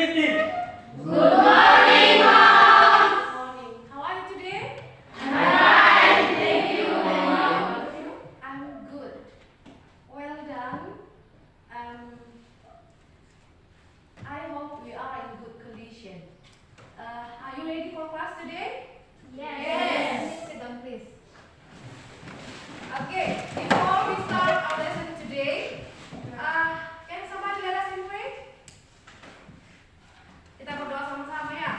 greeting. Good morning, Mom. Good morning. How are you today? Fine, thank you, Mom. I'm good. Well done. I hope we are in good condition. Are you ready for class today? Yes. Sit down, please. Okay, before we start our lesson today, can somebody let us in pray? Kita berdoa sama-sama ya.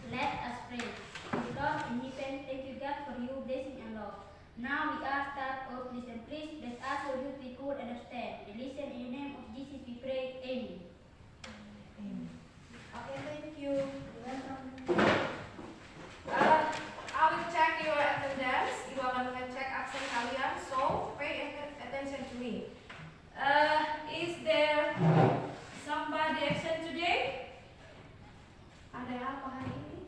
Let us pray. God in heaven, thank you God for your blessing and love. Now we are start of listen. Please bless us so that we could understand. We listen in the name of Jesus we pray. Amen. Okay, thank you. I will check your attendance. You akan ngecek absen kalian, so pay attention to me. Is there somebody absent today? Ada apa hari ini?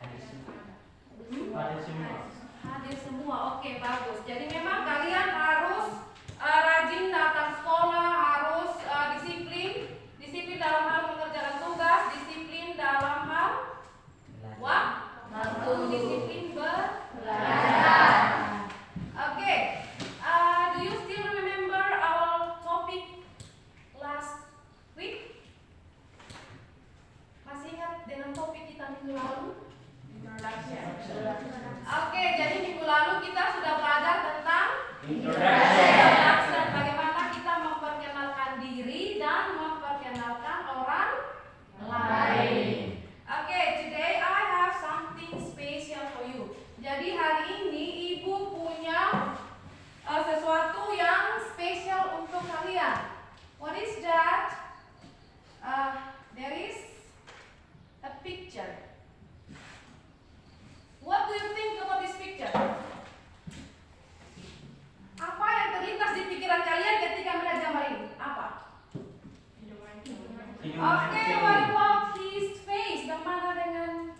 Ada semua. Hadir semua. Oke, bagus. Jadi memang kalian harus rajin datang sekolah, harus disiplin. Disiplin dalam hal mengerjakan tugas, disiplin dalam hal waktu, disiplin belajar. Oke. Do you still remember our topic last week? Masih ingat dengan topik kita minggu lalu? Oke, jadi minggu lalu kita sudah belajar tentang introduction, bagaimana kita memperkenalkan diri dan memperkenalkan orang lain. Oke, today I have something special for you. Jadi hari ini ibu punya sesuatu yang spesial untuk kalian. What is that? There is a picture. What do you think about this picture? Apa yang terlintas di pikiran kalian ketika melihat gambar ini? Apa? Oke, what about his face? Bagaimana dengan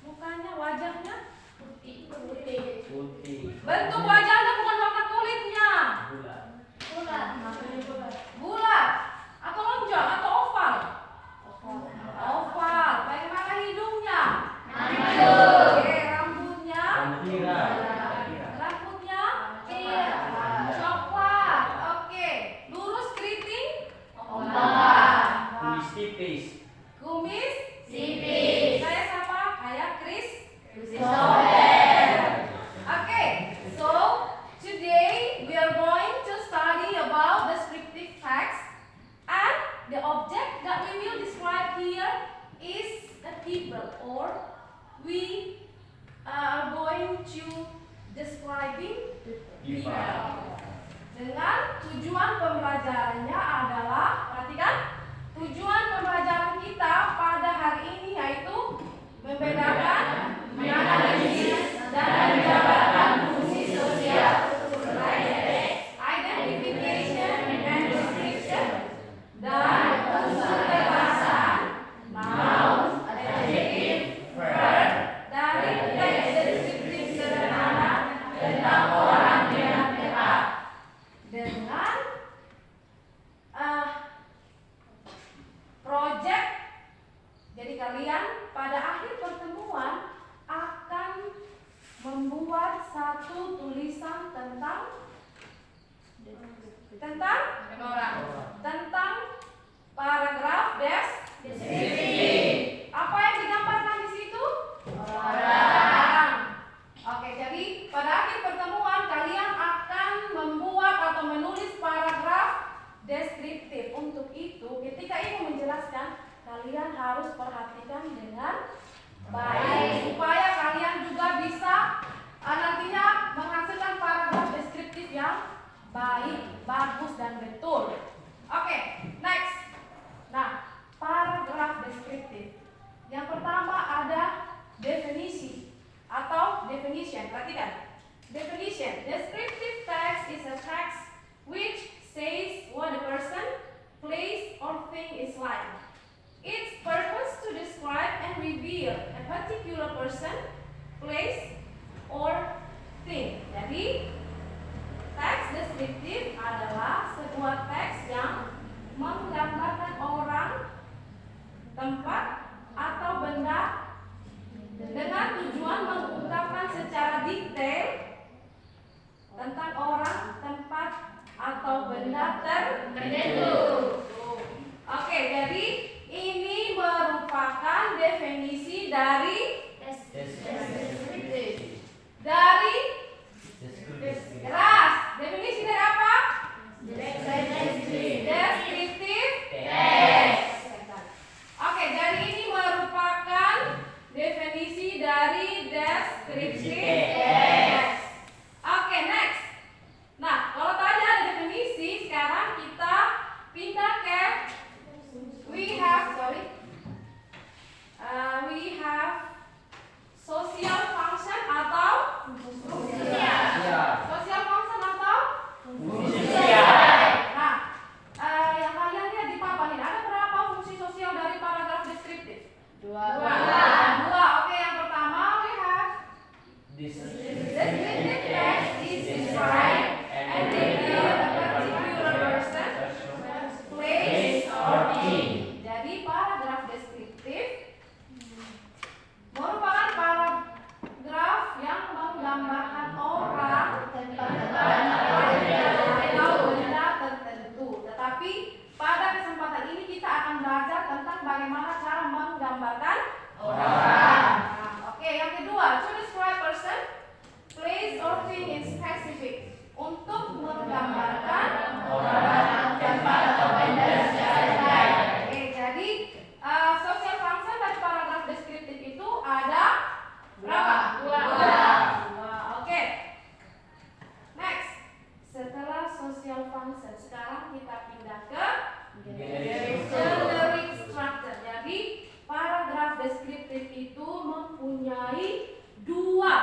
mukanya, wajahnya? Putih. Bentuk wajahnya bukan warna kulitnya. Bulat atau lonjong atau oval? Oval. Bagaimana hidungnya? Oke, rambutnya? Rambutnya? Coklat. Oke, lurus keriting? Kumis tipis. Kumis? Tipis. Saya siapa? Kayak Chris? Okay, so today we are going to study about descriptive facts, and the object that we will describe here is a people, or we are going to describing people. Dengan tujuan pembelajarannya adalah, perhatikan, tujuan pembelajaran kita pada hari ini yaitu membedakan, menganalisis, dan menjabarkan fungsi sosial sebagai identification and description, dan unsur kebahasaan, noun, adjective, verb, dari teks deskriptif sederhana tentang orang dengan tepat. Dengan project, jadi kalian pada akhir pertemuan akan membuat satu tulisan tentang paragraf deskriptif. Apa yang digambarkan di situ? Orang. Oke, jadi pada akhir pertemuan kalian akan membuat atau menulis paragraf deskriptif. Untuk itu, ketika ibu menjelaskan, kalian harus perhatikan dengan baik supaya kalian juga bisa nantinya menghasilkan paragraf deskriptif yang baik, bagus, dan betul. Oke, next. Nah, paragraf deskriptif. Yang pertama ada definisi atau definition. Perhatikan. Definition. Descriptive text is a text which says what a person, place, or thing is like. Its purpose to describe and reveal a particular person, place, or thing. Jadi, teks deskriptif adalah sebuah teks yang concern. Sekarang kita pindah ke Generic generic structure. Jadi paragraf deskriptif itu mempunyai dua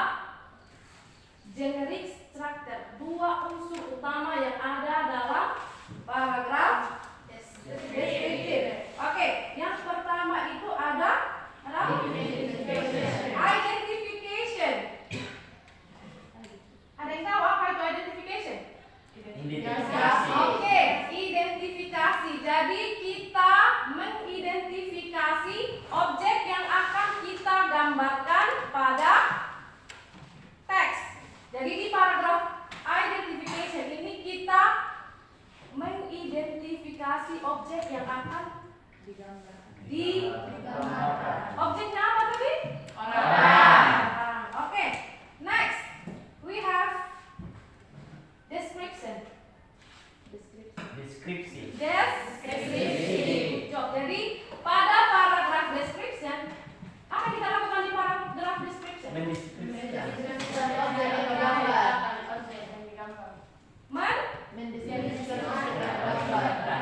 generic structure, dua unsur utama yang ada dalam paragraf deskriptif. Oke, yang pertama itu ada identification. Ada yang tahu apa itu identification? Identifikasi. Oke, identifikasi. Jadi kita mengidentifikasi objek yang akan kita gambarkan pada teks. Jadi di paragraf identification ini kita mengidentifikasi objek yang akan digambarkan. Objeknya apa tadi? Orang. Oke, next we have description. Deskripsi. Deskripsi. Jadi pada paragraf description, apa yang kita lakukan di paragraf description? Mendeskripsikan.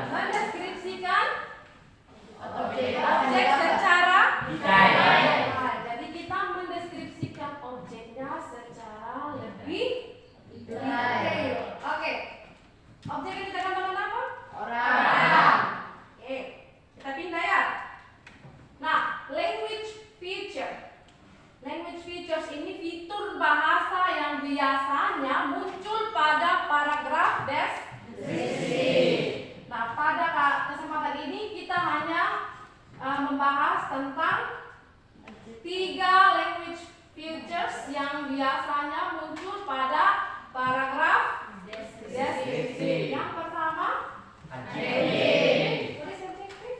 Mendeskripsikan Objek secara detail. Jadi kita mendeskripsikan objeknya secara lebih detail. Oke. Objek yang kita gambarkan apa? Orang. Oke. Kita pindah ya. Nah, language feature. Language features ini fitur bahasa yang biasanya muncul pada paragraf deskripsi. Nah, pada kesempatan ini kita hanya membahas tentang 3 language features yang biasanya muncul pada paragraf deskripsi. Yang pertama, Adjektif. tulis adjektif.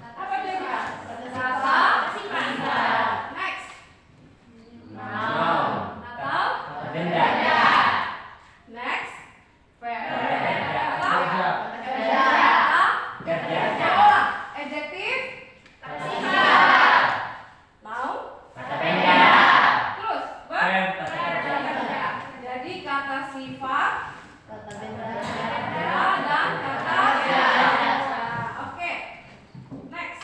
Apa dia? Kata Next. Noun. Atau Benda. next. Verb. Kerja. Kerja. Ulang. Adjektif. Noun. Kata benda. Terus verb. Verb. Kata kerja. Jadi kata sifat benda. dan kata kerja. Oke. Next.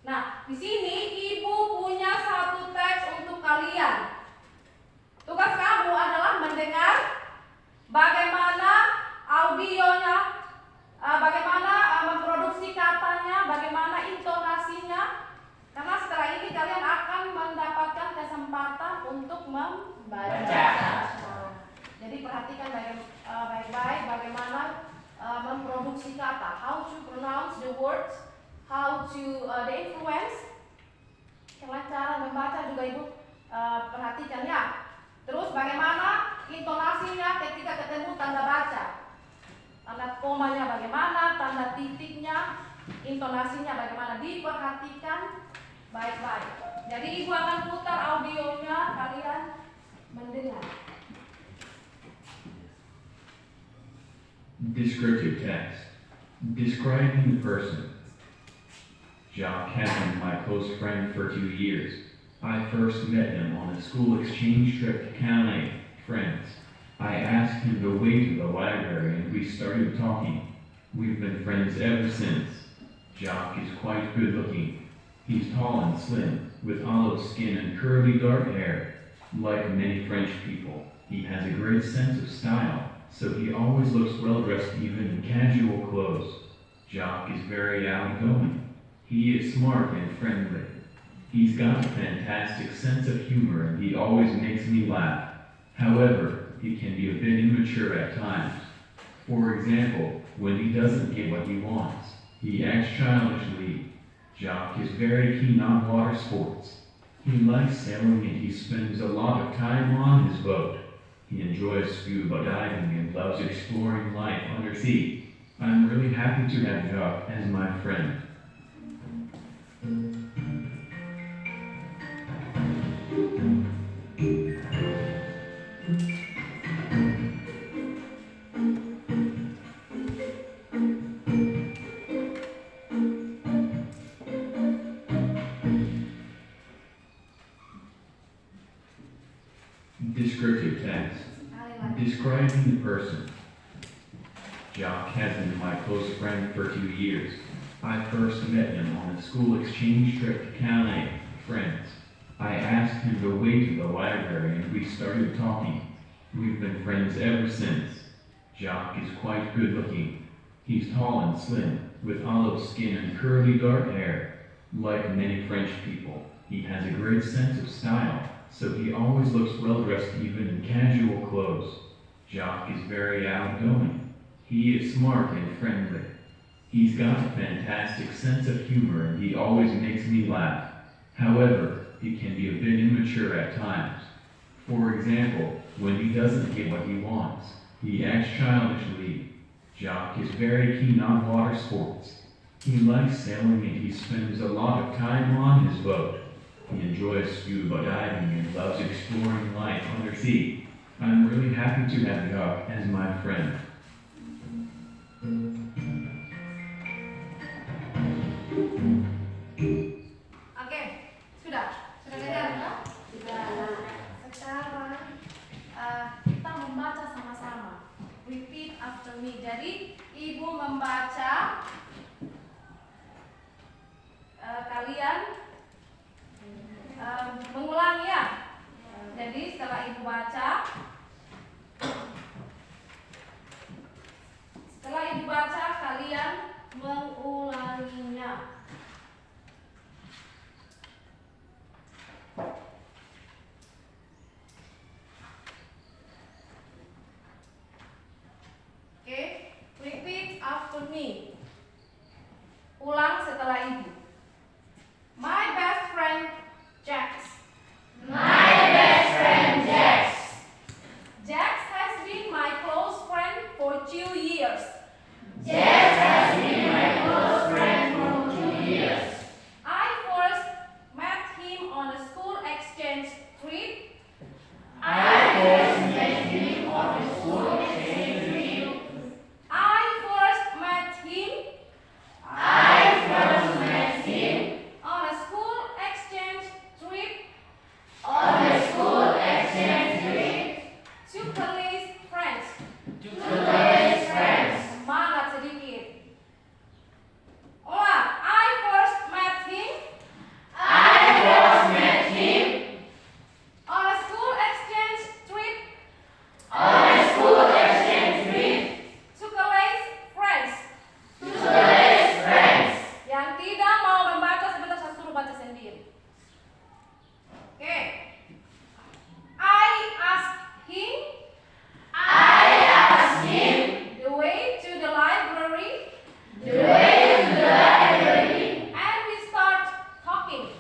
Nah, di sini ibu punya satu teks untuk kalian. Tugas kamu adalah mendengar bagaimana audionya, bagaimana memproduksi katanya, bagaimana intonasinya. Karena setelah ini kalian akan mendapatkan kesempatan untuk membaca. Jadi perhatikan baik-baik bagaimana memproduksi kata, how to pronounce the words, how to the influence. Yang cara membaca juga ibu perhatikan ya. Terus bagaimana intonasinya ketika ketemu tanda baca, tanda komanya bagaimana, tanda titiknya, intonasinya bagaimana, diperhatikan baik-baik. Jadi ibu akan putar audionya, kalian mendengar. Descriptive text. Describing the person. Jacques has been my close friend for 2 years. I first met him on a school exchange trip to Calais, France. I asked him the way to the library and we started talking. We've been friends ever since. Jacques is quite good looking. He's tall and slim, with olive skin and curly dark hair. Like many French people, he has a great sense of style, so he always looks well dressed even in casual clothes. Jacques is very outgoing. He is smart and friendly. He's got a fantastic sense of humor and he always makes me laugh. However, he can be a bit immature at times. For example, when he doesn't get what he wants, he acts childishly. Jacques is very keen on water sports. He likes sailing and he spends a lot of time on his boat. He enjoys scuba diving and loves exploring life undersea. I'm really happy to have Jacques as my friend. Descriptive text. Describing the person. Jock has been my close friend for 2 years. I first met him on a school exchange trip to Calais, France. I asked him the way to the library and we started talking. We've been friends ever since. Jock is quite good looking. He's tall and slim, with olive skin and curly dark hair. Like many French people, he has a great sense of style, so he always looks well dressed even in casual clothes. Jock is very outgoing. He is smart and friendly. He's got a fantastic sense of humor and he always makes me laugh. However, he can be a bit immature at times. For example, when he doesn't get what he wants, he acts childishly. Jock is very keen on water sports. He likes sailing and he spends a lot of time on his boat. He enjoys scuba diving and loves exploring life undersea. I'm really happy to have Jock as my friend. Oke, sudah dengar? Sudah. Sekarang kita membaca sama-sama. Repeat after me. Jadi ibu membaca, kalian mengulangi ya. Jadi setelah ibu baca, kalian mengulanginya. Oke, repeat after me. Ulang setelah ibu. My best friend Jax. My best friend Jax. Jax has been my close friend for 2 years. Jax has been my close friend for 2 years. I first met him on a school exchange trip. I first met him on a school exchange trip. I first met him I first met him on a school exchange trip on a school exchange trip to Calais, France. to Calais, France. Semangat sedikit. Ulang. I first met him I first met him on a school exchange trip on a school exchange trip to Calais, France. to Calais, France. Yang tidak mau membaca sebentar saya suruh baca sendiri. Oke. I asked him I asked him the way to the library the way to the library and we start talking.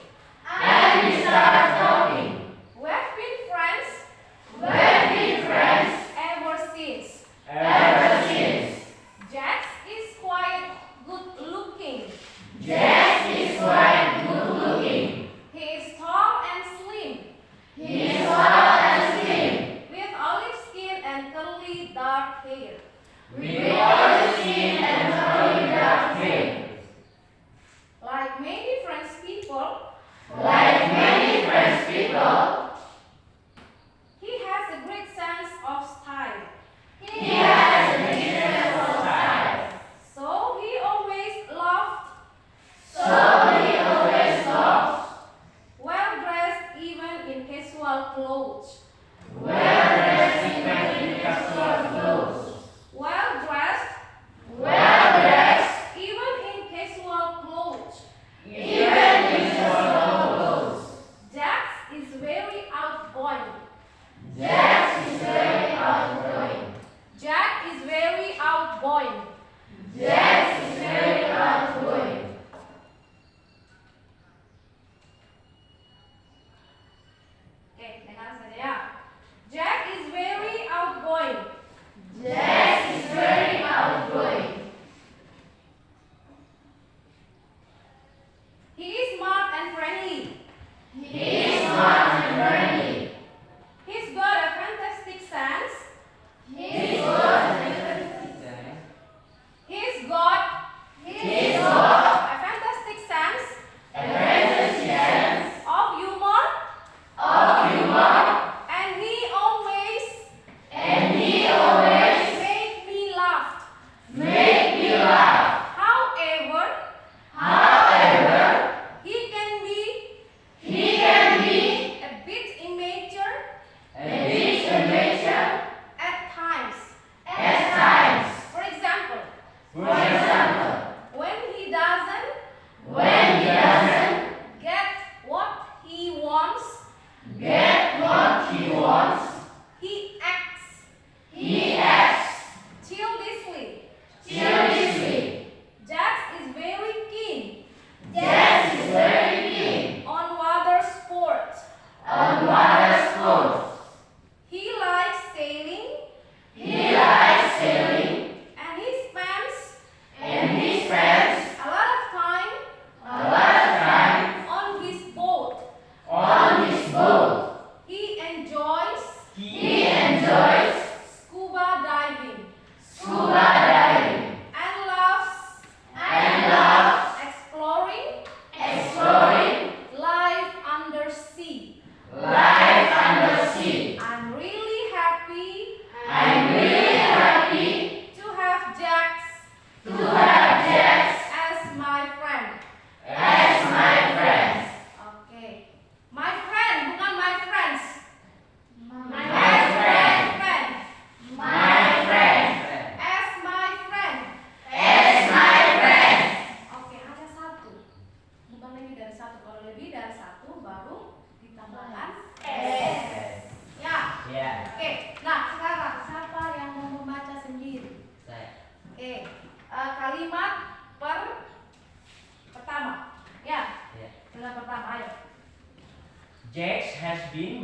and we started talking. We've been friends We've been friends ever since. ever since. Jax is quite good looking. Jax is quite good looking. He is tall and slim He is tall and slim, with olive skin and curly dark hair. with olive skin and curly dark hair. Like many French people, Like many French people, he has a great sense of style. he has a different style. So he always loved So he always loved well dressed even in casual clothes. well-dressed even in casual clothes. Well dressed Well-dressed even in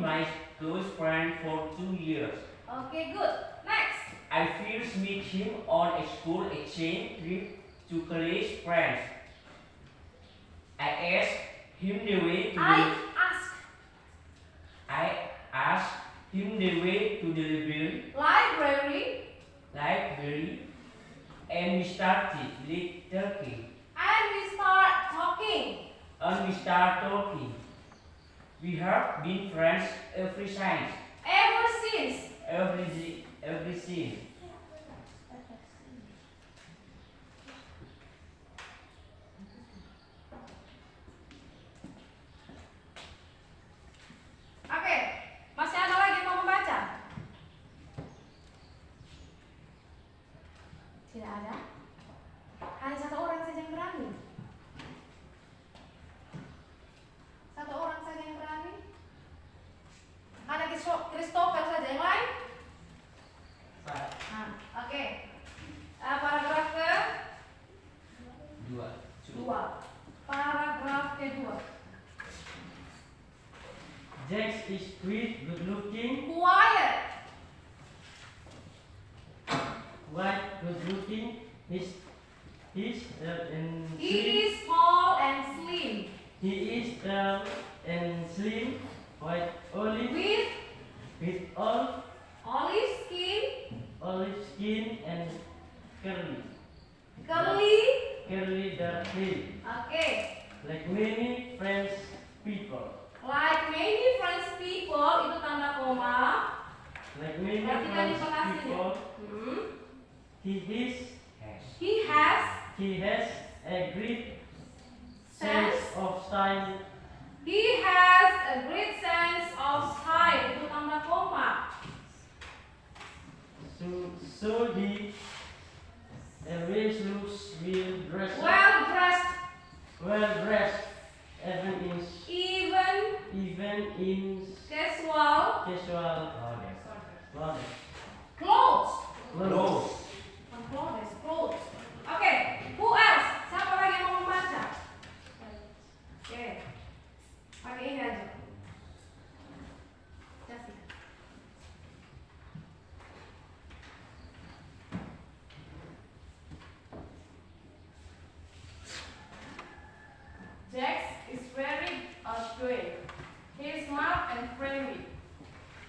my close friend for 2 years. Okay, good. Next. I first met him on a school exchange trip to college France. I asked him the way to I the, ask. I asked him the way to the library, and we started talking. And we start talking. We have been friends ever since. Ever since. Every since. Oke, masih ada lagi yang mau membaca? Tidak ada? Hanya satu orang saja yang berani. Satu orang saja yang berani. Ada Christopher saja, yang lain? Nah, oke. Paragraf ke dua. Paragraf kedua. Jack is sweet, good looking, Quiet. good looking. He's and He slim. is tall and slim. He is tall and slim, white olive With with all olive skin, olive skin and curly curly. dark hair, Oke. like many French people. Like many French people, itu tanda koma. Like many Perhatikan French intonasinya. people, Hmm. he has a great sense of style. He has a great sense of style. Itu tanda koma. So he always looks well dressed, even in Casual casual clothes. clothes. Clothes. Oke, who else? Siapa lagi yang mau membaca? Oke, pakai ini aja. Jessica. Jax is very outgoing. He is smart and friendly.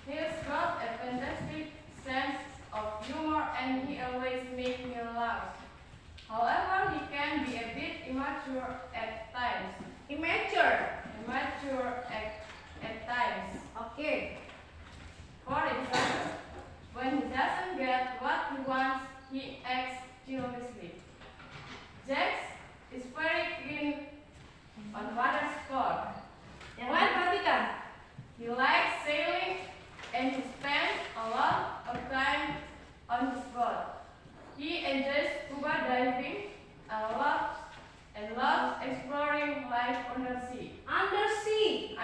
He has got a fantastic sense of humor and he always makes me laugh. However, he can be a bit immature at times. Immature at times. Okay. For example, when he doesn't get what he wants, he acts childishly. Jax is very keen on water sport. Yang lain perhatikan. He likes sailing and he spends a lot of time on his boat. He enjoys scuba diving and loves exploring life undersea. Undersea.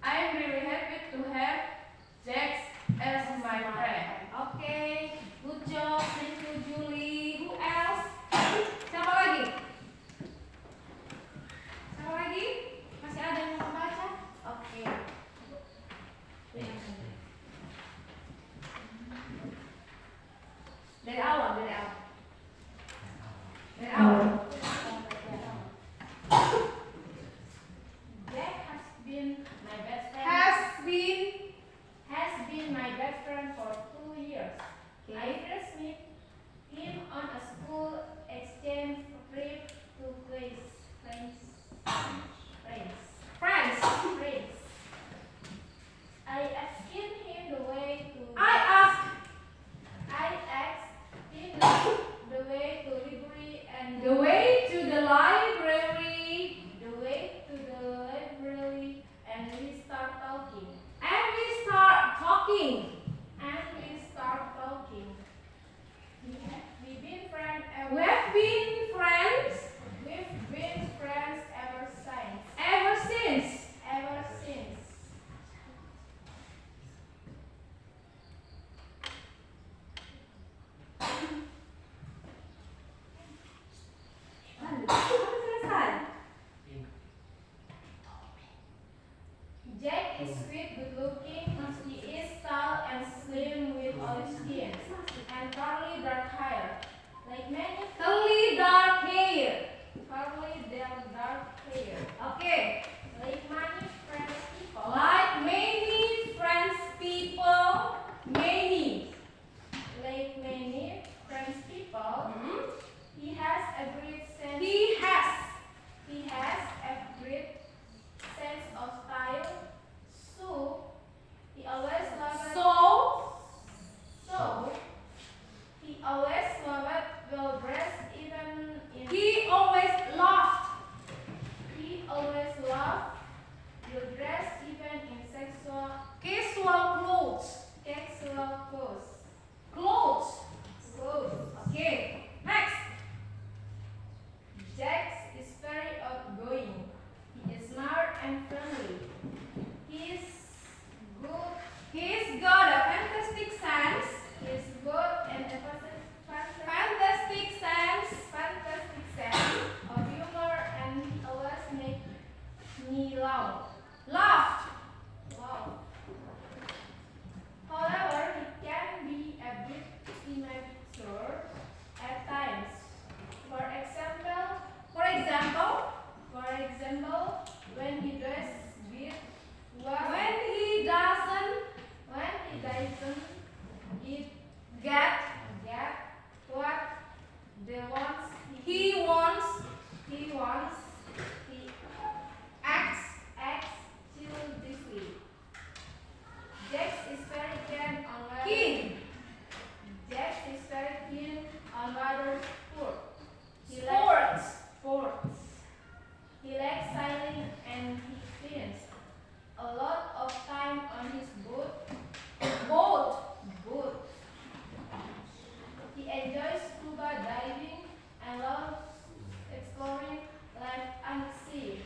I am really happy to have Jax as my friend. Okay, good job. Thank you, Julie. Who else? Siapa lagi? Masih ada yang mau membaca? Oke. Dari awal. Jack has been my best friend. Has been my best friend for 2 years. Okay. I first met and curly dark hair. Like many Curly dark hair. dark hair. Okay. Like many French people. Like many French people, many. Like many French people, Hmm? he has a great sense. He has. He has a great sense of style. So he always loved. So He always loved well dressed, even in. he always laughed. He always loved well dressed, even in casual clothes. Clothes. Clothes. Okay. Next. Jax is very outgoing. He is smart and friendly. He is good. He's got a fantastic sense. He is good and a Fantastic sense. fantastic sense of humor, and he always makes me laugh. Laughed. Wow. However, he can be a bit immature at times. For example, when he does with what When he doesn't get what they want, he wants, he acts childishly. Jax is very keen on weather. Jax is very keen on water sport. He likes sports. He likes sailing, and he spends a lot of time on his boat. He enjoys scuba diving and loves exploring life on the sea.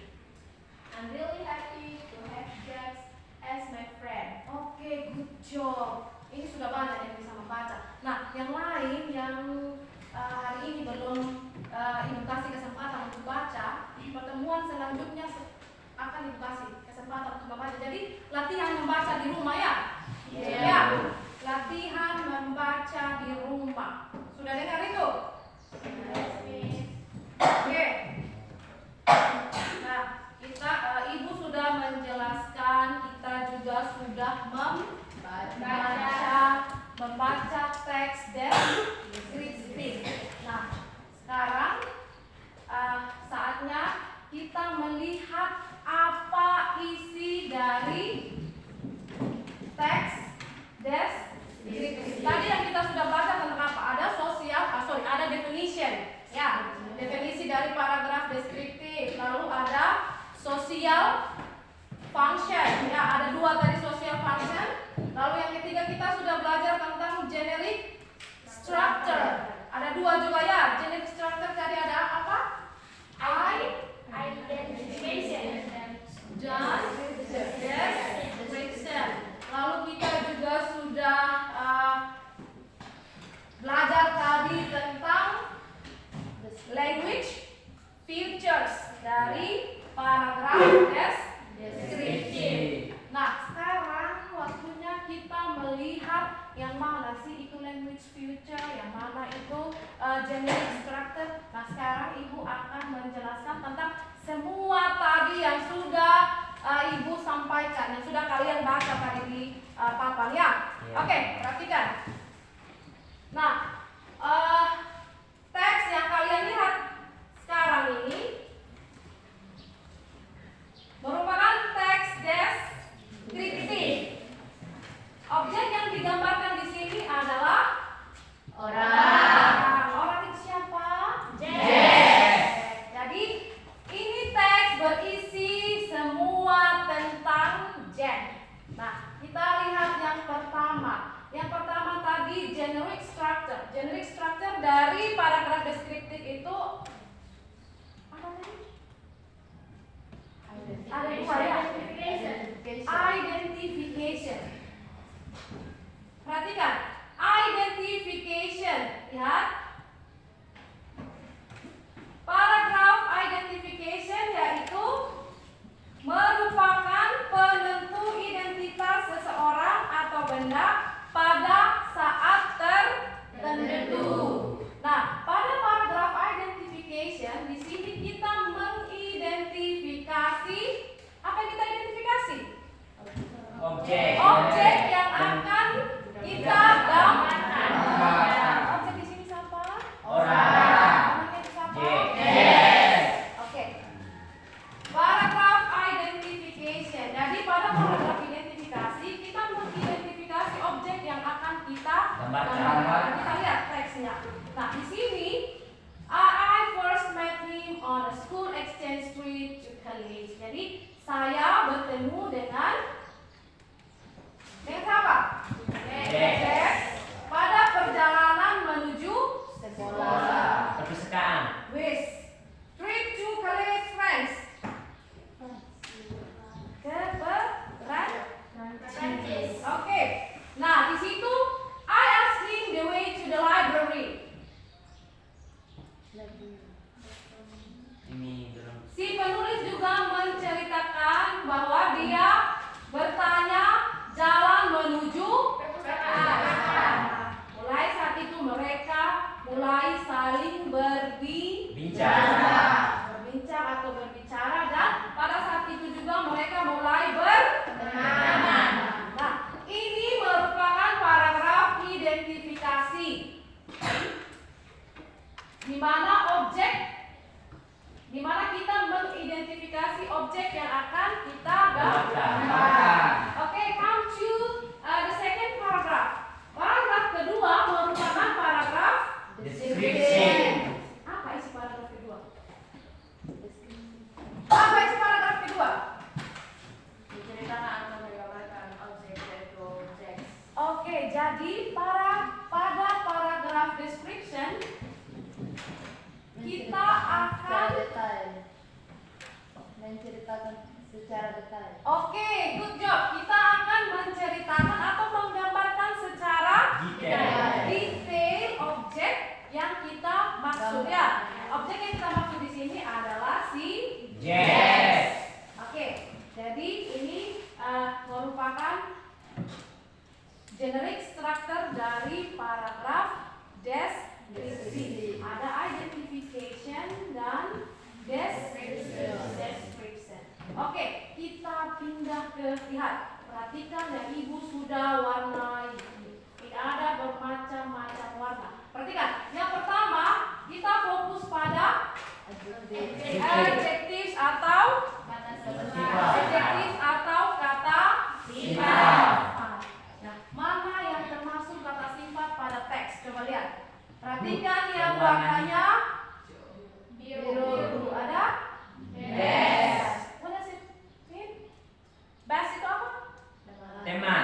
I'm really happy to have Jax as my friend. Oke, good job. Ini sudah banyak yang bisa membaca. Nah, yang lain yang hari ini belum ibu kasih kesempatan untuk baca, pertemuan selanjutnya akan ibu kasih kesempatan untuk membaca. Jadi latihan membaca di rumah ya. Ya, latihan membaca di rumah. Sudah dengar itu? Yes, Miss. Oke. Nah, kita ibu sudah menjelaskan, kita juga sudah membaca teks deskriptif. Nah, sekarang saatnya kita melihat apa isi dari teks deskriptif. Tadi yang kita sudah baca tentang apa? Ada definition. Ya, definisi dari paragraf deskriptif. Lalu ada social function. Ya, ada dua tadi social function. Lalu yang ketiga kita sudah belajar tentang generic structure. Ada dua juga ya. Generic structure tadi ada apa? Identification. Dan description. Lalu kita juga sudah belajar tadi tentang language features dari paragraf deskriptif. Nah, sekarang waktunya kita melihat yang mana sih itu language feature, yang mana itu generic structure. Nah, sekarang ibu akan menjelaskan tentang semua tadi yang sudah ibu sampaikan, yang sudah kalian baca tadi di papan ya. Oke, perhatikan. Nah, teks yang kalian lihat sekarang ini merupakan teks deskriptif. Objek yang digambarkan di sini adalah orang. Orang itu siapa? Jax. Jadi ini teks berisi semua tentang Jax. Nah, kita lihat yang pertama. Yang pertama tadi generic structure. Generic structure dari paragraf deskriptif itu apa tadi? Ada dua ya. Identification. Perhatikan, identification. Lihat. Paragraf identification yaitu merupakan penentu identitas seseorang atau benda pada saat kita Gambarkan. gambarkan. Kita lihat teksnya. Nah, di sini I first met him on a school exchange trip to college. Jadi saya bertemu dengan siapa? Jack. Pada perjalanan menuju sekolah. Perpustakaan. Wis. Trip to college friends. Prancis. Oke. Nah, di situ I asked him the way to the library. Ini belum. Si penulis juga menceritakan bahwa dia bertanya jalan menuju perpustakaan. Mulai saat itu mereka mulai saling berbincang atau berbicara, dan pada saat itu juga mereka mulai berteman. Nah, ini merupakan paragraf identifikasi di mana kita mengidentifikasi objek yang akan kita gambarkan. Oke, come to the second paragraph. Paragraf kedua merupakan paragraf Description. Apa isi paragraf kedua? Apa isi paragraf kedua? Menceritakan atau menggambarkan objek yaitu objek. Oke, jadi pada paragraf description kita akan menceritakan secara detail. Oke, good job. Kita akan menceritakan atau menggambarkan secara detail objek yang kita maksud ya. Objek yang kita maksud di sini adalah si Yes. Oke, jadi ini merupakan generic structure dari paragraf deskripsi. Ada identification dan description. Oke, kita pindah ke lihat. Perhatikan ya, Ibu sudah warnai. Ini ada bermacam-macam warna. Perhatikan, yang pertama kita fokus pada adjectives atau kata sifat. Nah, mana yang termasuk kata sifat pada teks? Coba lihat. Perhatikan yang warnanya biru. Ada? Best. What does it mean? Best itu apa? Teman.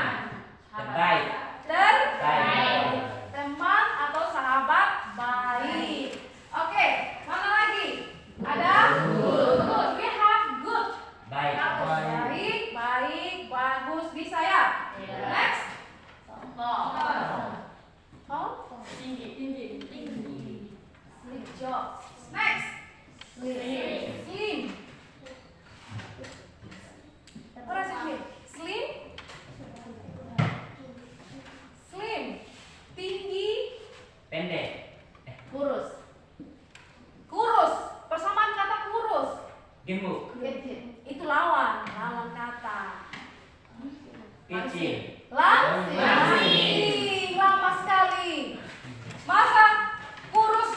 Terbaik. Terbaik. Teman atau sahabat baik. Oke, mana lagi? Ada good. We have good. Baik. Baik, bagus, bisa ya? Next. Tinggi. Sleep job. Next. Slim. What does it mean? Slim. Tinggi. Pendek. Kurus. Persamaan kata kurus. Gemuk. Itu lawan kata. Kecil. Langsing. Lama sekali. Masa kurus.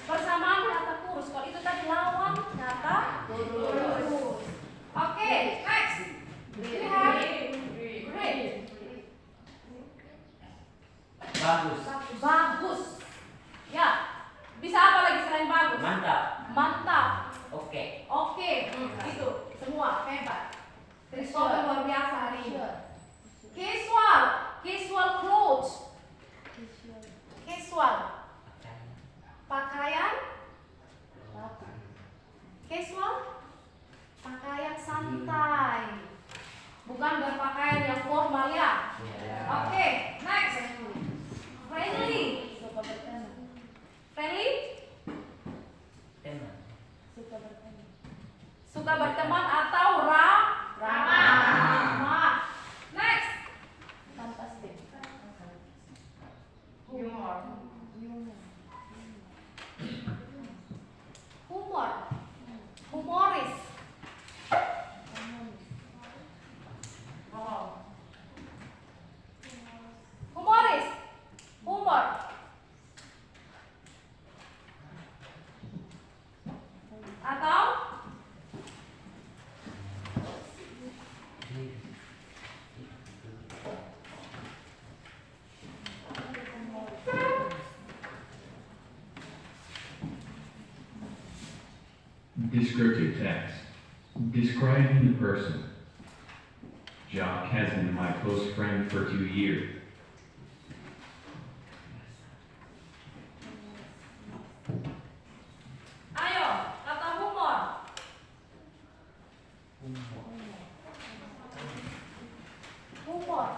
Persamaan kata kurus. Kalau itu tadi lawan kata kurus. Oke, next. We have great. Bagus. Ya. Bisa apa lagi selain bagus? Mantap. Oke. Itu semua hebat. Christopher luar biasa hari ini. Casual clothes. Casual. Pakaian. Casual. Pakaian santai. Bukan berpakaian yang formal ya. Oke, next. Friendly. Teman. Suka berteman atau ramah. descriptive text. Describing the person. Jock has been my close friend for 2 years. Ayo, kata humor. Humor.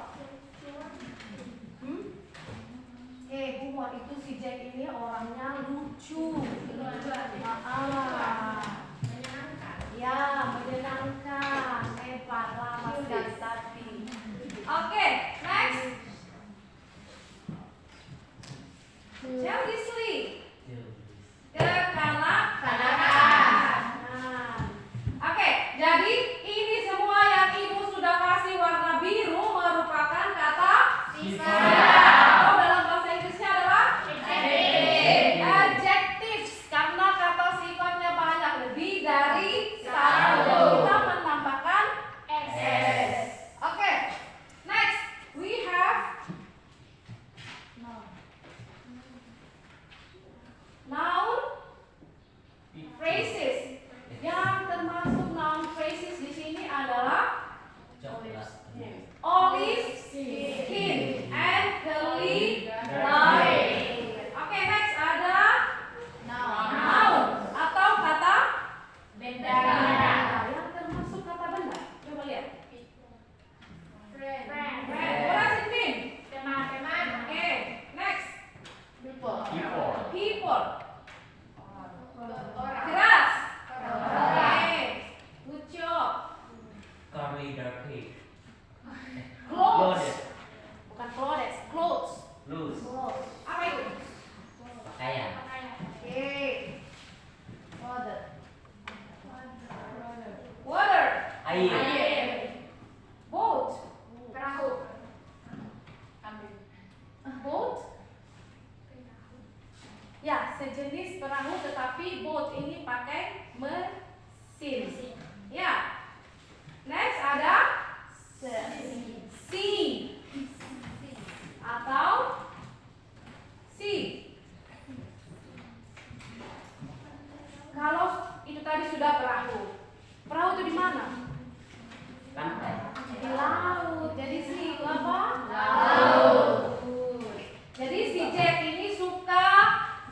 Humor itu si Jack ini orangnya lucu. Ya, menyenangkan. Parah mas dari tadi. Oke, next. Jealously. Kekanakan. Oke, jadi ini semua yang ibu sudah kasih warna biru merupakan kata Sifat. atau dalam bahasa Inggrisnya adalah adjectives karena kata sifatnya banyak lebih dari satu. Kita menambahkan s. Oke, next we have noun phrases. Yang termasuk noun phrases di sini adalah olive skin and curly line. Oke, next ada noun atau kata benda. Yang termasuk kata benda. Coba lihat. Friend. What does it mean? Oke, next. People. Keras. Oke, good job. Curly dark hair. Clothes. Loaded. Bukan clothes, clothes. Loose. Apa itu? Pakaian. Oke. Water. Air. Boat. Boat. Ya, sejenis perahu tetapi boat ini pakai mesin. Ya. Next ada sea atau sea. Kalau itu tadi sudah perahu. Perahu itu di mana? Pantai. Di laut. Jadi sea itu apa? Laut. Jadi si Jack ini suka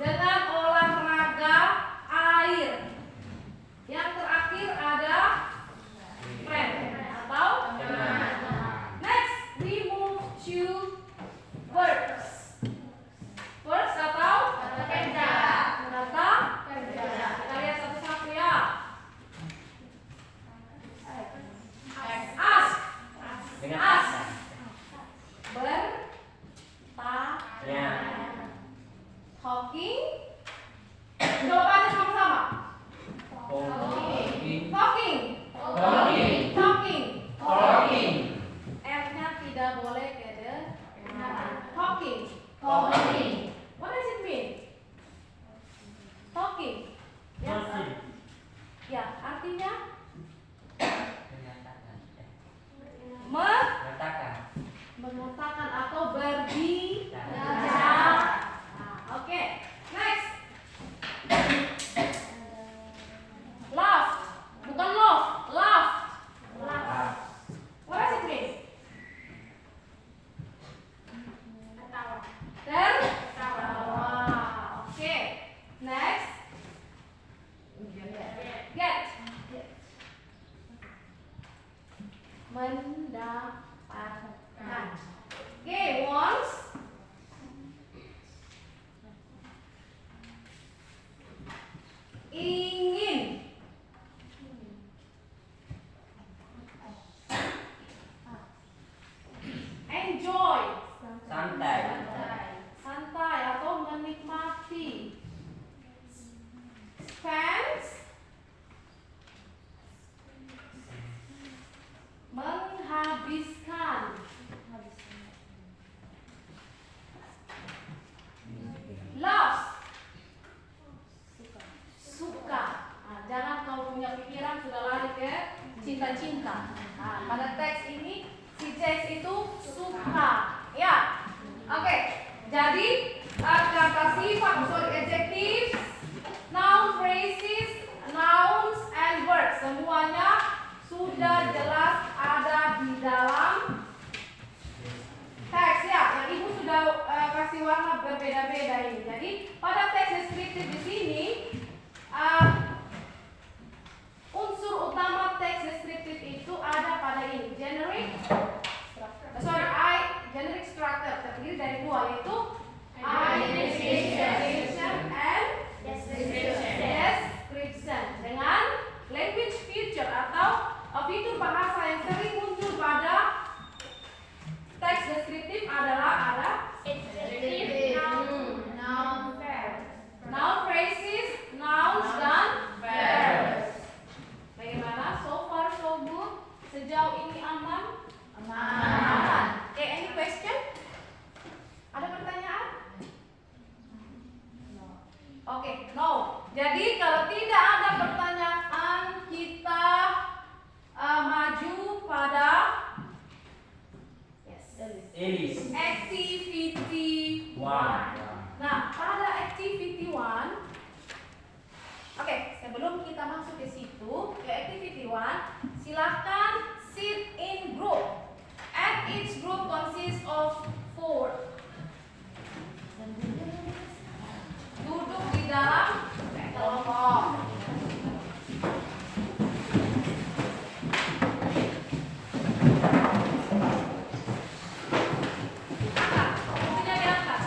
dengan olahraga air. Yang terakhir ada friend atau teman. Next, we move to verbs. Verbs atau kata kerja. Kita lihat satu-satu ya. Ask. Dengan Ask. kata. Bertanya. Ya. Talking. Coba baca sama-sama. Talking. Talking. Talking. Talking. Talking. R-nya tidak boleh kedengaran. Talking. Talking. What does it mean? Talking. Ya, Talking. ya artinya Menyatakan. me- Menyatakan. mengatakan atau berbicara. Oke, next. Laugh, bukan love, laugh. What does it mean? Tertawa. Oke, next. Get. Mendapatkan. Oke, wants. Ingin. Enjoy. Santai. Santai atau menikmati. Spend. Menghabiskan. Loves. Suka. Nah, jangan kau punya pikiran sudah lari ke cinta-cinta. Nah, pada teks ini si Jack itu suka. Ya. Oke. Jadi kata sifat, adjectives, noun phrases, nouns sudah kasih warna berbeda-beda ini. Jadi pada teks deskriptif di sini unsur utama teks deskriptif itu ada pada ini generic structure terdiri dari dua, yaitu identification and description dengan language feature atau fitur bahasa yang sering muncul pada teks deskriptif adalah ada noun phrases, nouns dan verbs. Bagaimana? So far so good. Sejauh ini aman? Aman. Okay, any question? Ada pertanyaan? Oke, no. Jadi kalau tidak ada pertanyaan, kita maju pada Elis. activity 1. One. Nah, pada activity 1, oke, sebelum kita masuk ke situ, ke activity 1, silakan sit in group. And each group consists of 4. Duduk di dalam kelompok. Angkat, bukunya diangkat.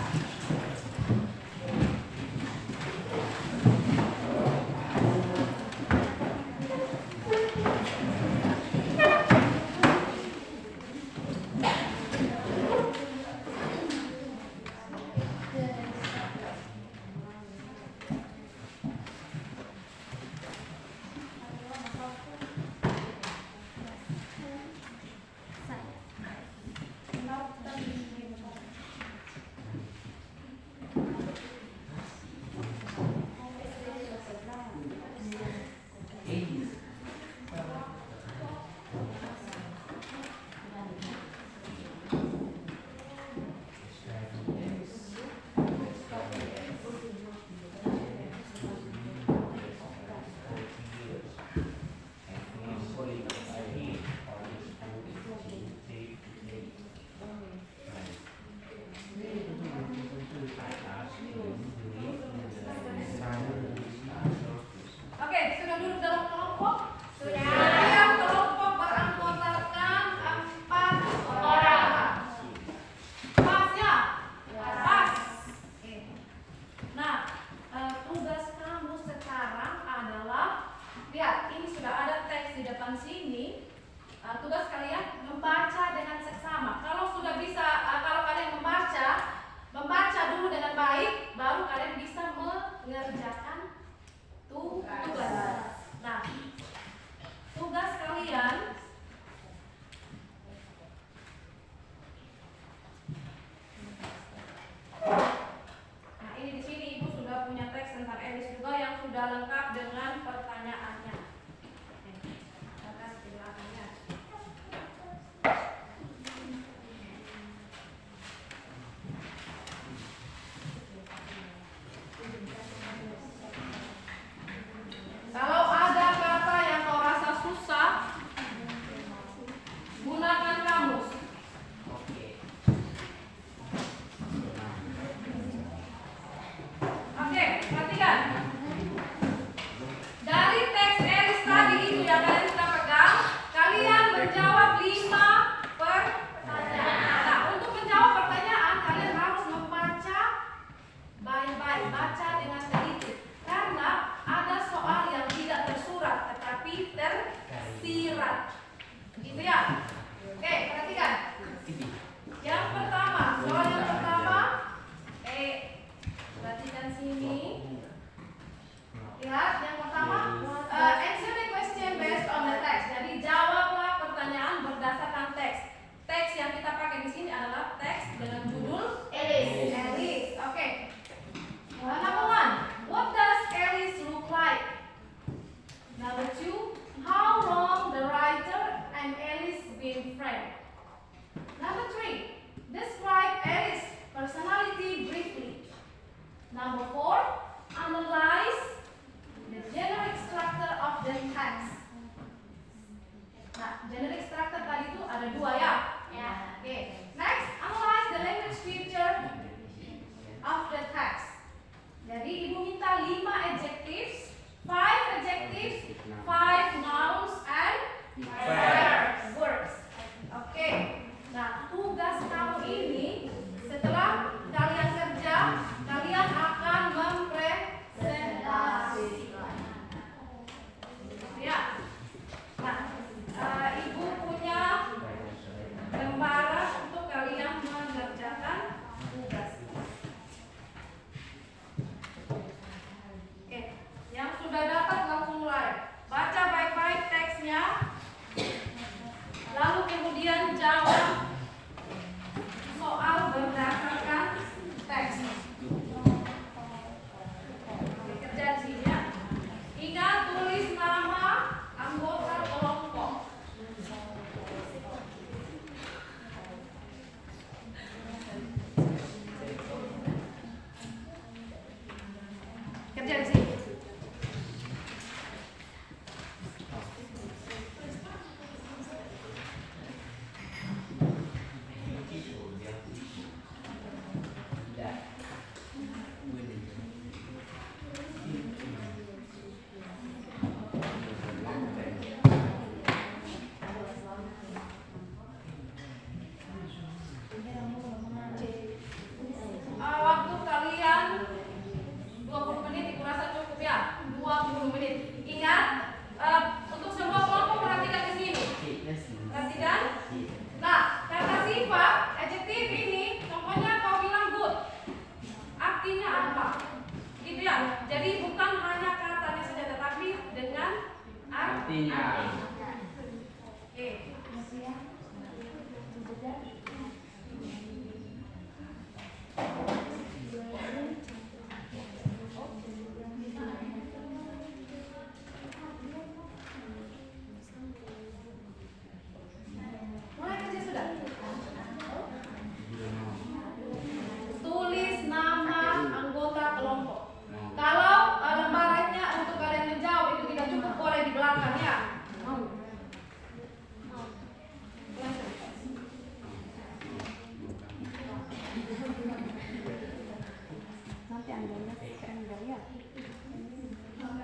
tandanya keren gak ya?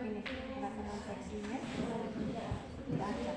Ini gerakan seksinya udah ada.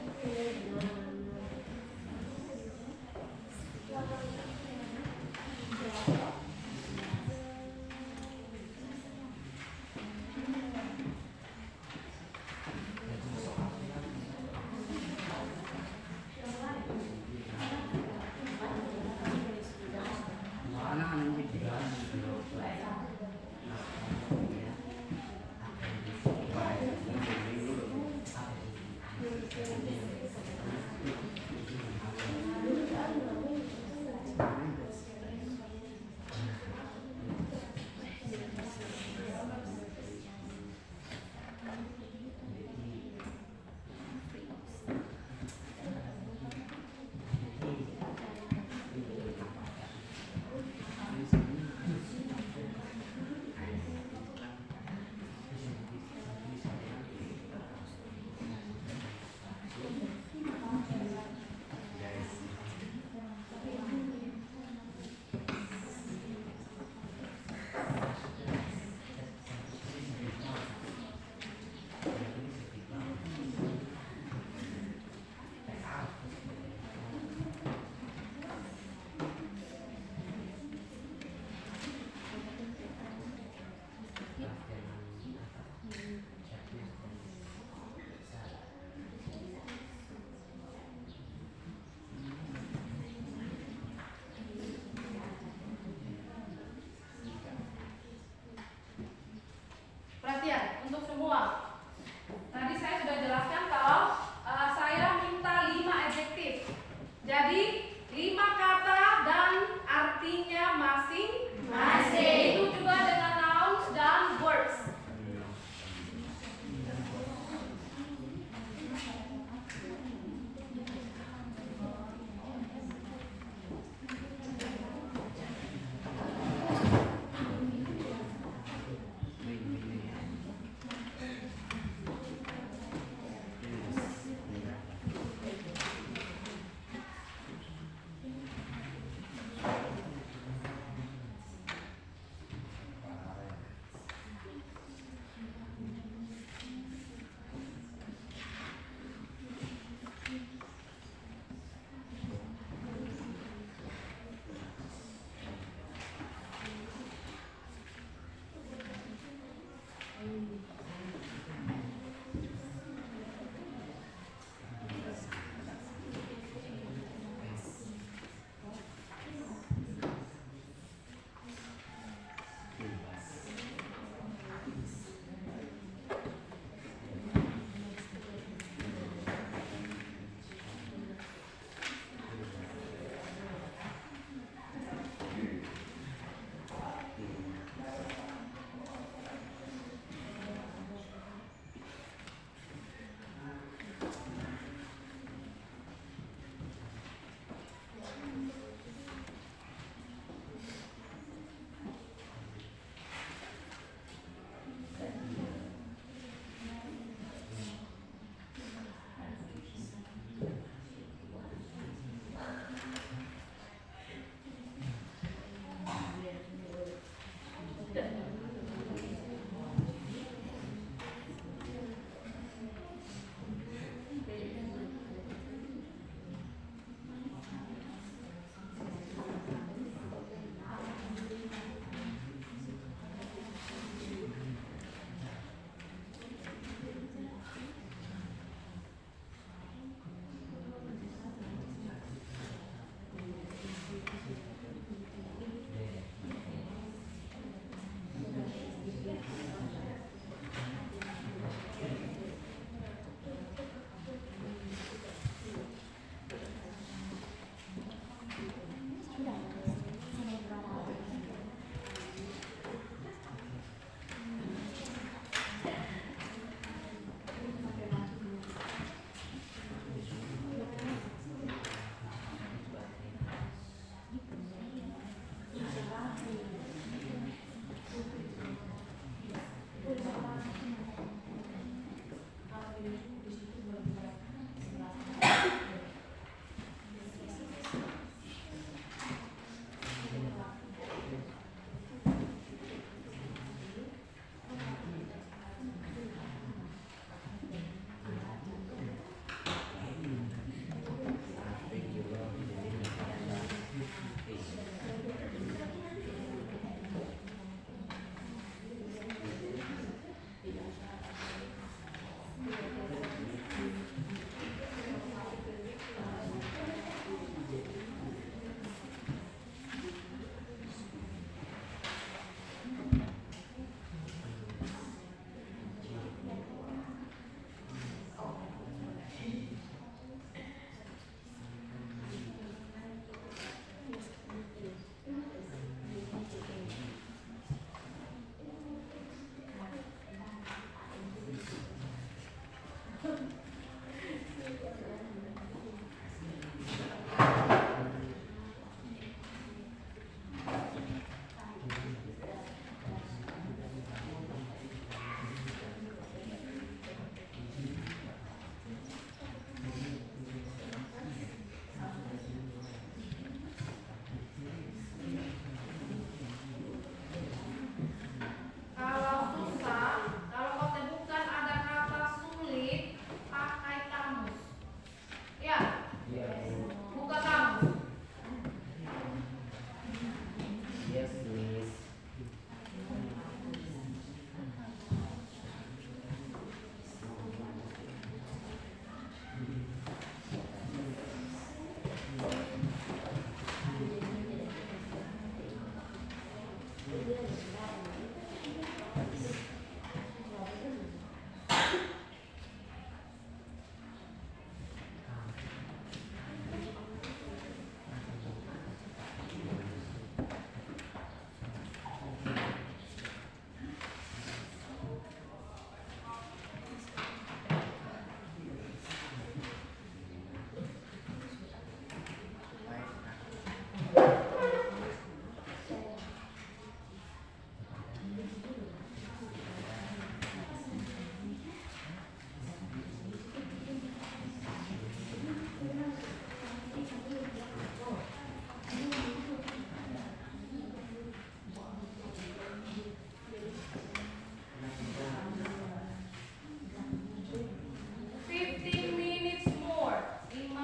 minutes more. 15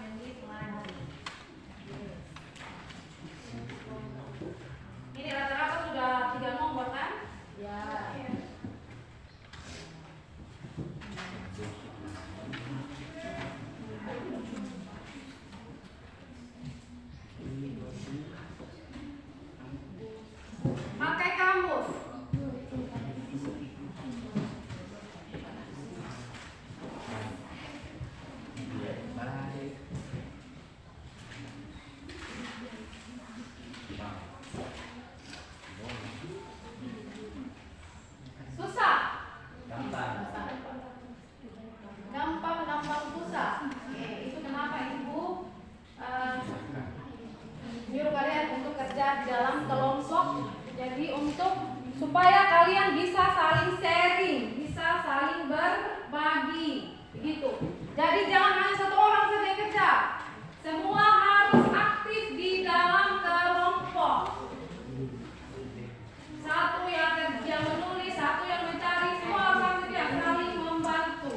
menit lagi. Ini rata-rata sudah 3 nomor kan? Ya. Pakai kamus. Susah. Gampang susah. Oke, itu kenapa Ibu nyuruh kalian untuk kerja di dalam kelompok. Jadi untuk supaya kalian bisa saling sharing, bisa saling berbagi, begitu. Jadi jangan hanya satu orang saja yang kerja. Semua harus aktif di dalam kelompok. Satu yang kerja menulis, satu yang mencari, semua harus aktif yang saling membantu.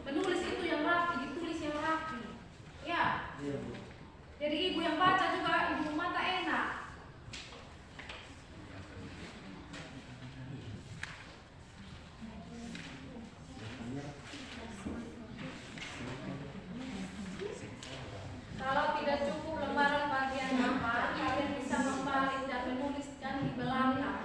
Menulis itu yang rapi, ditulis yang rapi. Ya. Jadi ibu yang baca juga ibu mata enak. Kalau tidak cukup lembaran bagian apa, kalian bisa membalik dan menuliskan di belakang.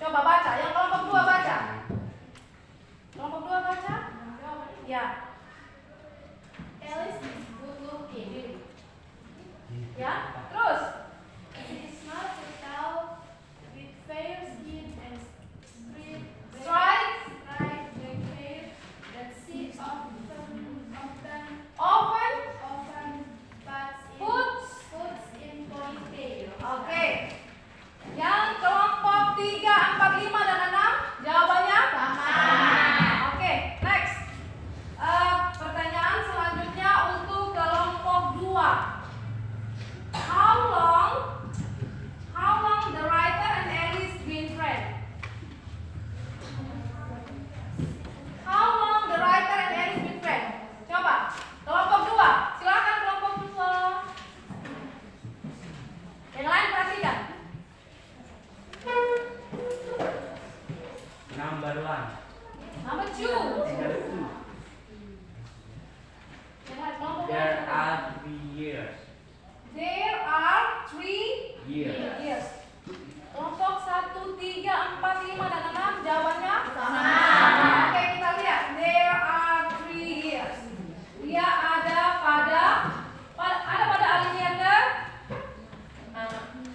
Coba baca. Yang kelompok 2 baca. Kelompok 2 baca. Ya. Alice is good looking. Ya. Terus. She is smart and tall, with fair skin and straight Striped. black hair that she often puts in ponytail. Oke. Yang kelompok 3, 4, 5 dan 6 jawabannya sama. Oke, next. Pertanyaan selanjutnya untuk kelompok 2. How long the writer and Alice been friends? How long the writer and Alice been friends? Coba. Kelompok 2. Silakan kelompok 2. Yang lain perhatikan. Number 1. Number 2. Number 2. Yang lain kelompok There 2. are 3 years. There are 3 Years. years. Kelompok 1, 3, 4, 5 dan 6 jawabannya sama. Oke, kita lihat. There are 3 years. Dia ada pada alinea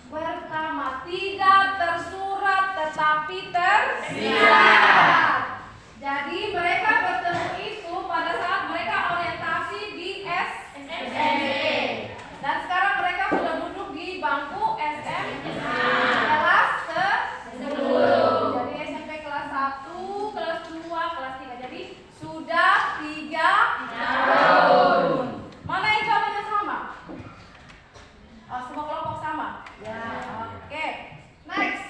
pertama, tidak tersurat tetapi tersirat. Jadi mereka bertemu itu pada saat mereka orientasi di SMP. Dan sekarang mereka sudah duduk di bangku SMP kelas ke-10. Jadi SMP kelas 1, kelas 2, kelas 3. Jadi sudah 3 tahun. Mana yang jawabannya sama? Oh, semua kelompok sama? Ya. Oke. Next.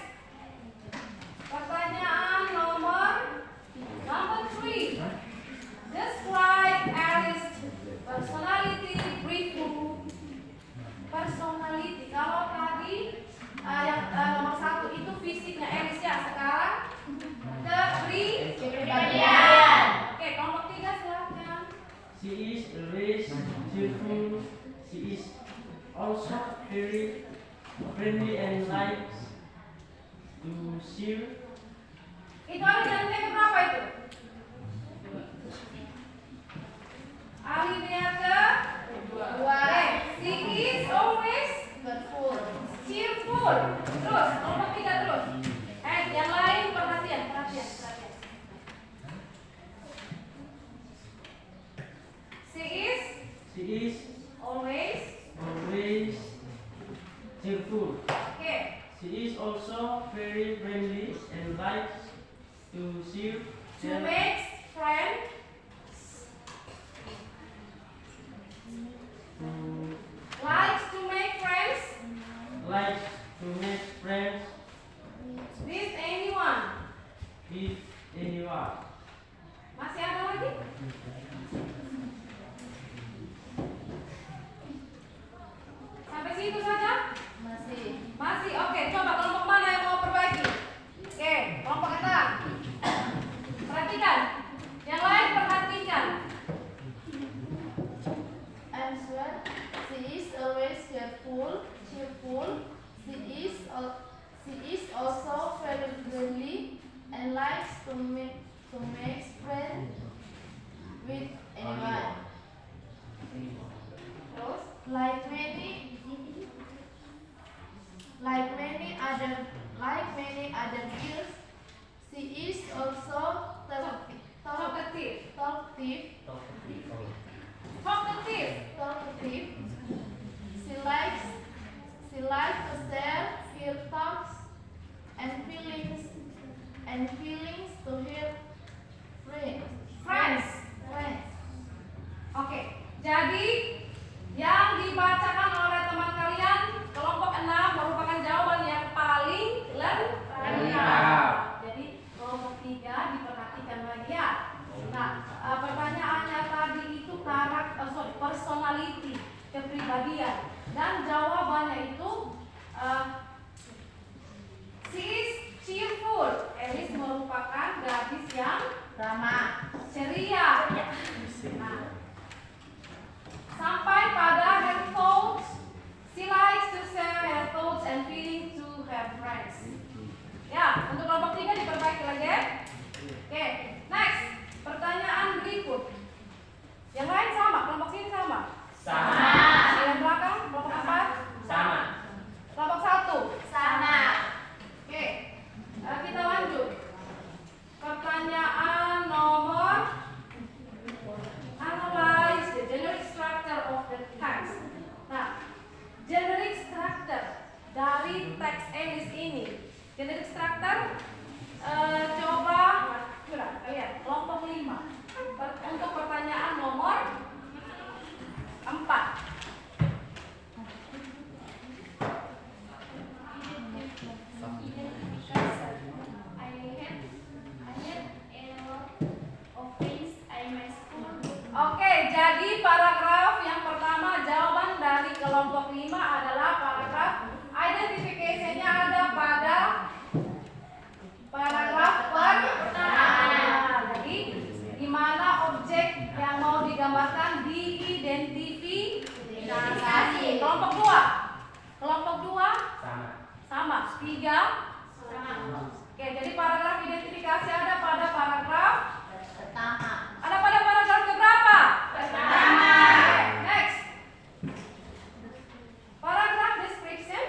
Pertanyaan nomor 3. Describe Alice's personality briefly. Personality. Kalau tadi yang nomor 1 itu fisiknya Alice ya. Sekarang kepribadian. Oke, kelompok 3 silakan. She is always cheerful. She is also very friendly and likes to share. Itu alinea keberapa itu? Alinea ke-2. She is always cheerful. Terus, nomor 3 terus. Yang lain perhatian. She is Always. cheerful. Oke. She is also very friendly and likes to share. To make friends. Likes to make friends Likes to make friends with anyone. with anyone. Masih ada lagi? Sampai situ saja? Masih. Oke, coba kelompok mana yang mau perbaiki? Oke, kelompok kita. Perhatikan. Yang lain perhatikan. Answer. She is always cheerful. She is also very friendly and likes to make friends with anyone. Terus, Like many other girls, she is also talkative. She likes to share her thoughts and feelings to her Friends. friends. Oke, jadi yang dibacakan oleh teman kalian kelompok 6 merupakan jawaban yang paling lengkap. Jadi kelompok 3 diperhatikan lagi ya. Nah, pertanyaannya tadi itu personality, kepribadian, dan jawabannya itu she is cheerful. Alice merupakan gadis karakter. Coba lihat kelompok 5. Untuk pertanyaan nomor 4. Oke, jadi paragraf yang pertama jawaban dari kelompok 5 adalah paragraf identification-nya ada pada paragraf pertama. Jadi di mana objek yang mau digambarkan diidentifikasi. Kelompok 2. Kelompok 2 sama. 3 sama. Oke, jadi paragraf identifikasi ada pada paragraf pertama. Ada pada paragraf keberapa? Pertama. Oke, next. Paragraf description.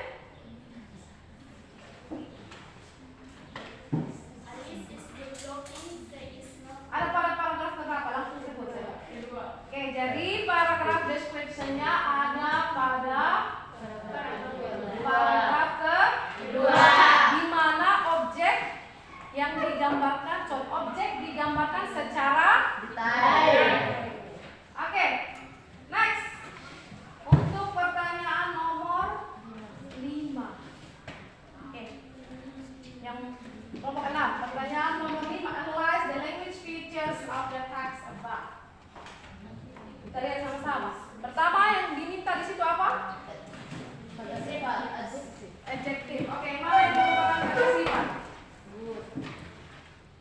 Ada pada paragraf keberapa? Langsung sebut saja. Oke, jadi paragraf description-nya ada pada paragraf kedua, di mana objek yang digambarkan, objek digambarkan secara detail. Oke, next. Untuk pertanyaan nomor 5. Oke, yang kelompok 6. Pertanyaan nomor 5, analyze the language features of the text above. Kita lihat sama-sama. Pertama yang diminta di situ apa? Adjective. Oke, mana yang merupakan kata sifat?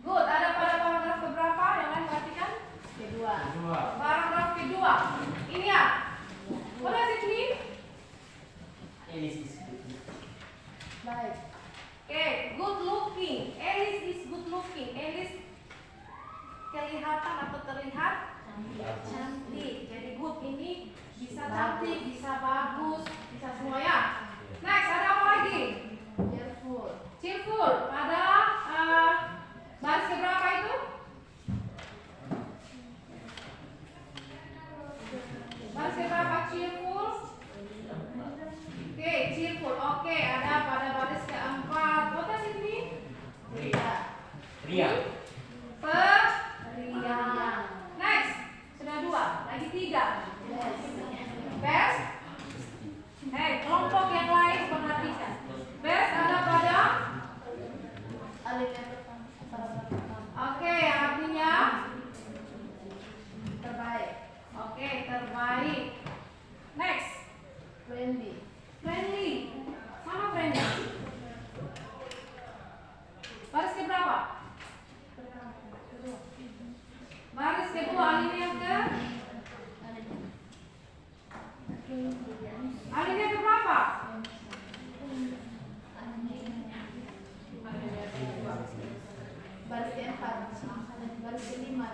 Good. Ada pada paragraf keberapa? Yang lain perhatikan. Kedua. Paragraf kedua. Ini ya. What does it mean? Alice is good. Baik. Oke, good looking. Alice is good looking. Alice kelihatan atau terlihat cantik. Jadi good ini bisa cantik, bisa bagus, bisa semua ya. Next, ada apa lagi? Cheerful. Pada baris keberapa itu? Baris keberapa cheerful? Oke, cheerful. Oke, ada pada baris keempat. What does it mean? Ria. Periang. Next, sudah 2, lagi 3. Best. Kelompok yang lain perhatikan. Best ada pada oke, artinya terbaik. Oke, terbaik. Next. Friendly. Sama friendly. Baris keberapa? Baris kedua, alinea ke? Alinea ke berapa? Baris keempat, baris kelima,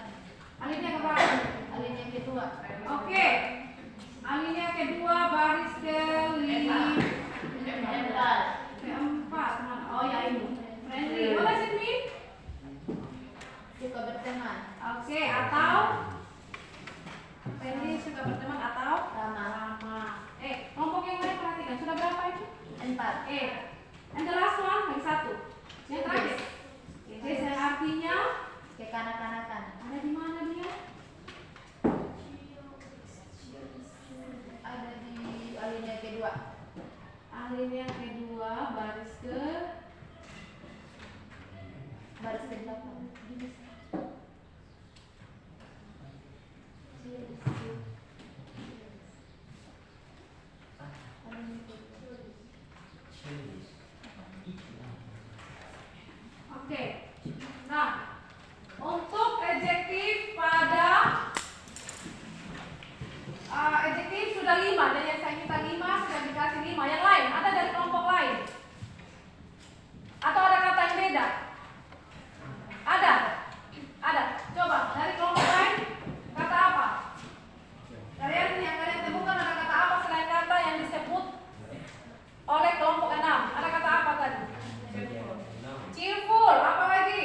Alinea ke berapa? alinea kedua. Oke. Alinea kedua, baris keempat. Oh ya ini. Friendly. What does it mean? Suka berteman, Oke, atau friendly suka berteman atau ramah. kelompok yang lain perhatikan. Sudah berapa itu? 4. And the last one, lagi 1. Yang terakhir. This yang artinya Kekanak-kanakan, ada di mana dia? ada di alinea kedua. Alinea kedua, baris ke-8. Oke. Nah, untuk adjektif pada adjektif sudah 5. Dan yang saya minta 5 sudah dikasih 5. Yang lain ada dari kelompok lain? Atau ada kata yang beda? Ada. Coba dari kelompok lain kata apa? Kalian yang kalian temukan ada kata apa selain kata yang disebut oleh kelompok 6? Ada kata apa tadi? Cheerful. Apa lagi?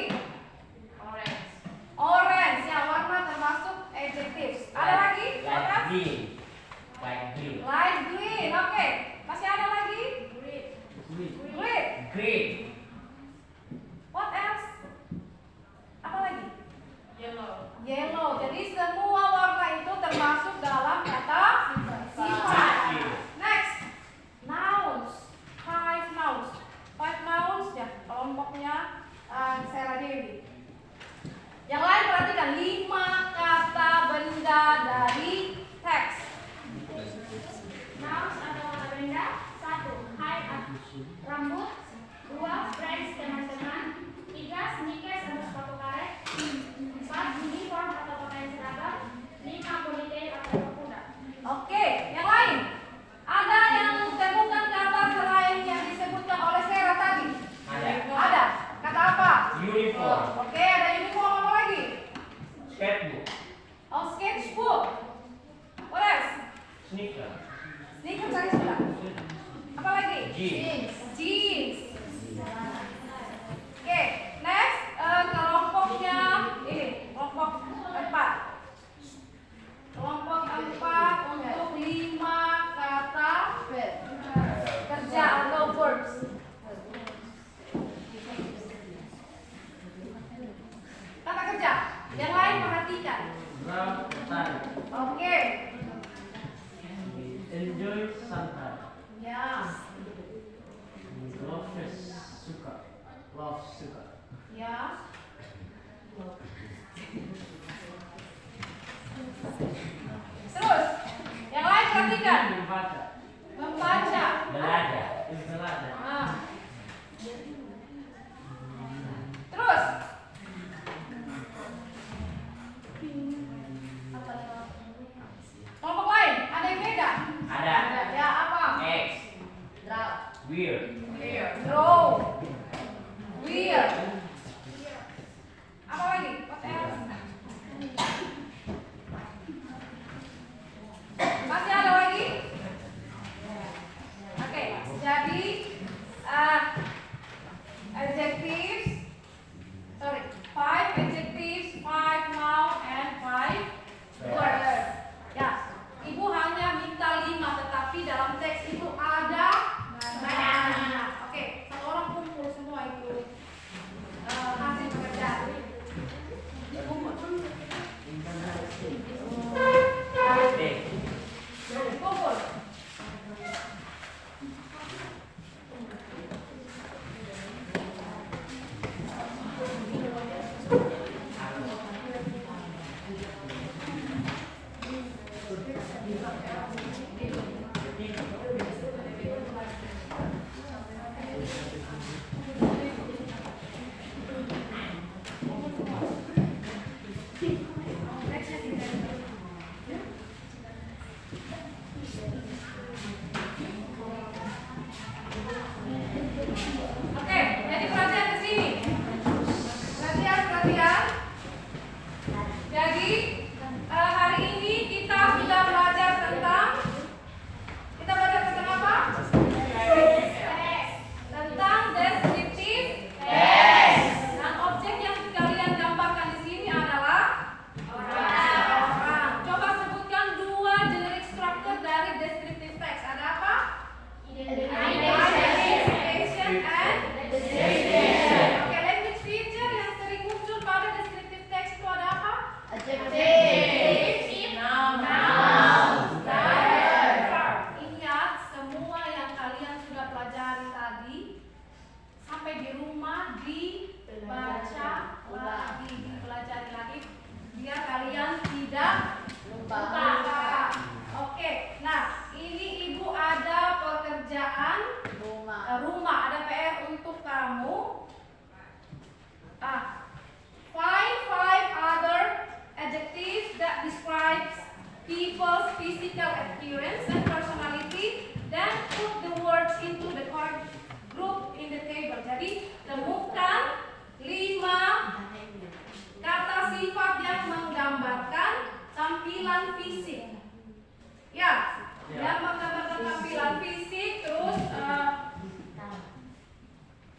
Sarah Dewi. Yang lain perhatikan 5 kata benda dari teks. Nouns atau kata benda. 1. Hair rambut. 2. Friends teman-teman. 3. Sneakers atau sepatu karet. 4. Uniform atau pakaian seragam. 5. Ponytail atau kuda. Oke, yang lain. Ada yang temukan kata selain yang disebutkan oleh Sarah tadi? Ada. Kata apa? Uniform. Oke, ada uniform, apa lagi? Sketchbook. Oh, sketchbook. What else? Sneaker. Sneakers tadi sudah. Apa lagi? Jeans. Jeans. Oke, next kelompoknya ini, kelompok 4. Kelompok 4 untuk 5 kata kerja atau verbs. Kata kerja. Yang lain perhatikan. Bertani. Oke. Enjoy santai. Ya. Love suka. Love suka. Ya. Terus, yang lain perhatikan. Membaca. Membaca. Belajar. Belajar. Ah. Terus. Kelompok lain, ada yang beda? Ada. Ya, apa? X. Weird. Draw. Weird. Apa lagi? What else? Masih ada lagi? Oke, jadi adjectives. Sorry, 5 adjectives, 5 noun, and 5 words. Ya, ibu hanya minta 5, tetapi dalam teks itu ada banyak. Oke, satu orang kumpul semua itu hasil pekerjaan. Kumpul. Kumpul. Oke, jadi perhatian ke sini. Perhatian. Jadi hari ini kita sudah belajar tentang apa? Tentang descriptive text. Dan objek yang kalian gambarkan di sini adalah orang. Coba sebutkan 2 generic structure dari descriptive text. Ada apa? Identification and description. Oke, language feature yang sering muncul pada descriptive text itu ada apa? Adjective, noun, dan verb. Ingat semua yang kalian sudah pelajari tadi sampai di rumah dibaca lagi, dipelajari lagi biar kalian tidak lupa. Oke, nah ini ibu ada pekerjaan rumah, ada PR untuk kamu. Find 5 other adjectives that describes people's physical appearance and personality, then put the words into the correct group in the table. Jadi temukan 5 kata sifat yang menggambarkan tampilan fisik. Ya, yang menggambarkan tampilan fisik, terus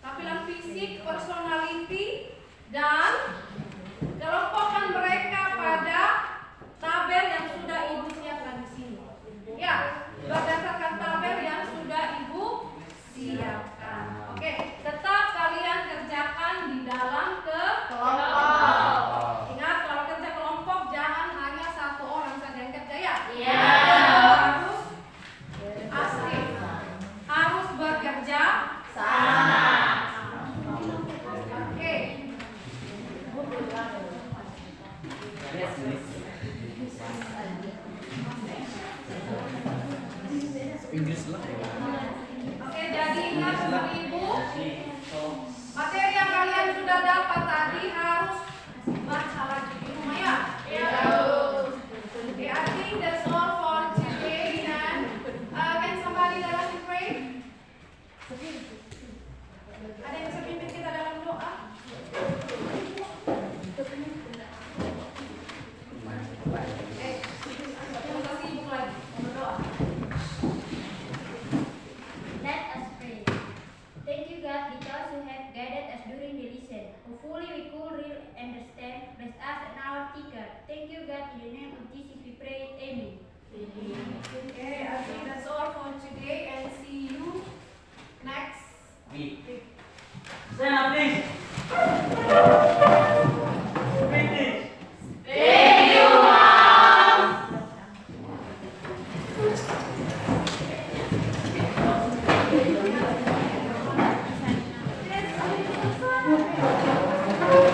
tampilan fisik, personality, dan kelompokkan mereka pada tabel yang sudah ibu siapkan di sini. Ya, berdasarkan tabel yang sudah ibu siapkan. Oke, tetap kalian kerjakan di dalam kelompok. Ingat, kalau kerja kelompok jangan hanya 1 orang saja yang kerja, ya. Harus aktif, harus bekerja sama. Oke. Yes.